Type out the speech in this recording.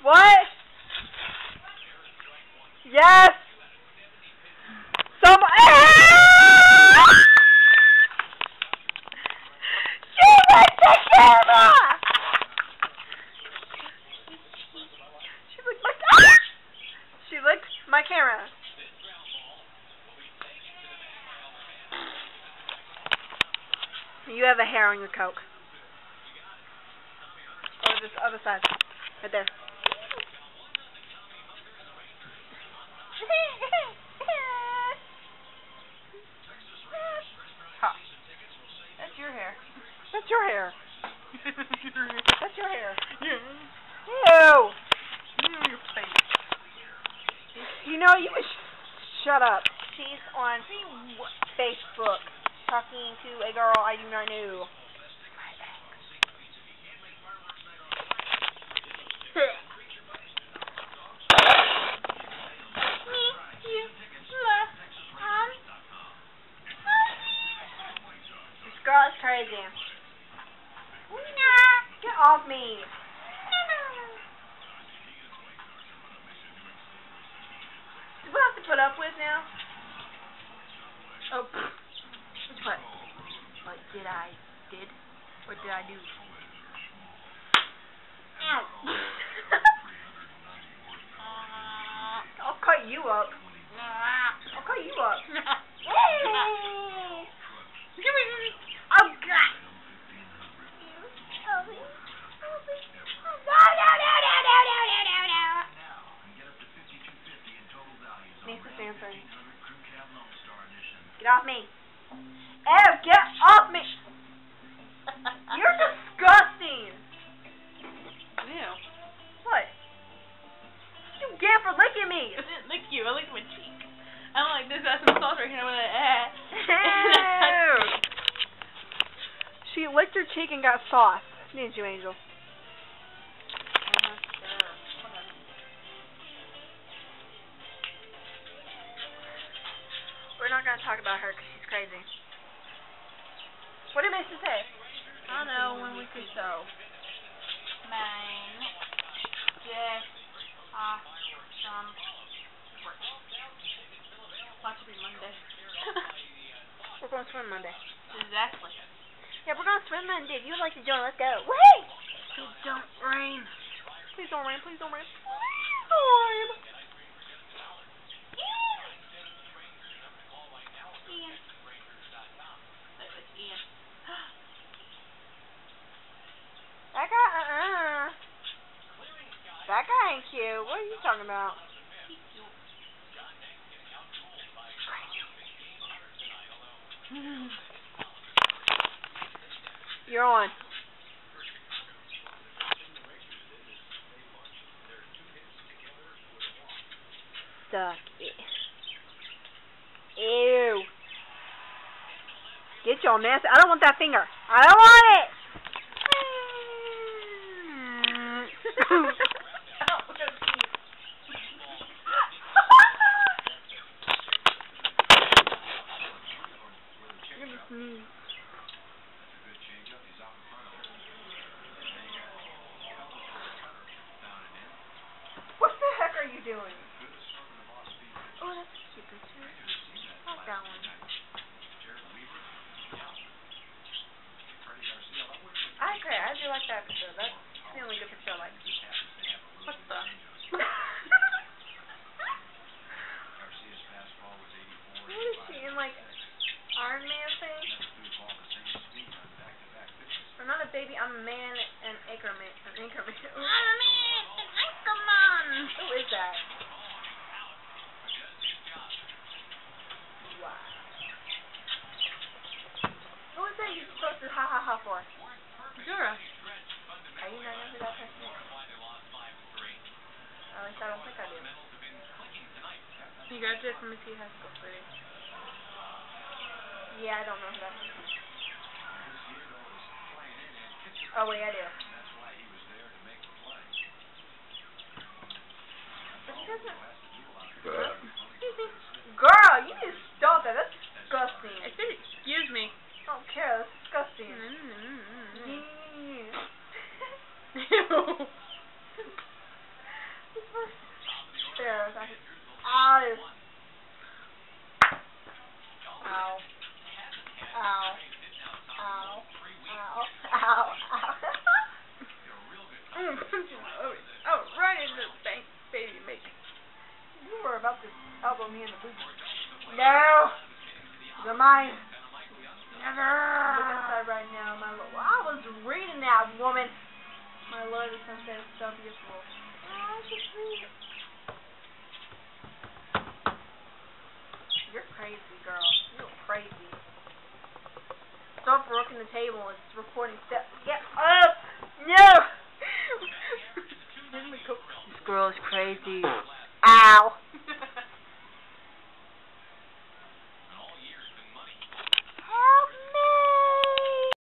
What? Yes! Some. She licked the camera! She licked my camera. You have a hair on your Coke. Oh, this other side. Right there. Huh. That's your hair. That's your hair. That's your hair. Ew. Your face. You know, you can shut up. She's on Facebook talking to a girl I do not know. This girl is crazy. Get off me. Do I have to put up with now? Oh, which part? What did I do? Ow. I'll cut you up. I'll cut you up. Oh, God. Get off me. Ew, get off me. You're disgusting. Ew. What? You get for licking me. I didn't lick you. I licked my cheek. I don't like this. I have some sauce right here. I'm like, Ew. She licked her cheek and got sauce. Didn't you, Angel? We're not going to talk about her because she's crazy. What did Mason say? I don't know, 1 week or so. Mine. Just awesome work. Watch it be Monday. We're going to swim Monday. Exactly. Yeah, we're going to swim Monday. If you'd like to join, let's go. Wait! Please don't rain. Please don't rain. Please don't rain. Please don't rain. That guy, That guy ain't cute. What are you talking about? You're on. Suck it. Ew. Get your nasty. I don't want that finger. I don't want it. What the heck are you doing? Oh, that's a cute picture. I like that one. I agree. I do like that picture. That's the only good picture I like. What the? What is she in, like, Iron Man thing? I'm not a baby. I'm a man and Anchorman. I'm a man and Anchorman. Who is that? Wow. Who is that you're supposed to ha for? Jura. Are you not know who that person is? At least I don't think I do. He graduated from Mesquite High School today. Yeah, I don't know who that person is. Oh, wait, I do. But she doesn't... Girl, you need to stop that. That's disgusting. I said excuse me. I don't care. That's disgusting. Ew. is. Ow. Ow. Ow. Ow. Ow. Ow. Oh, right into the bank, baby making. You were about to elbow me in the booty. No! They're mine. Never! Look outside right now, my lord. Well, I was reading that, woman. My lord, the sunset is so beautiful. Oh, I just read. You're crazy, girl. You're crazy. Stop rocking the table. It's recording steps. Get up! No! This girl is crazy.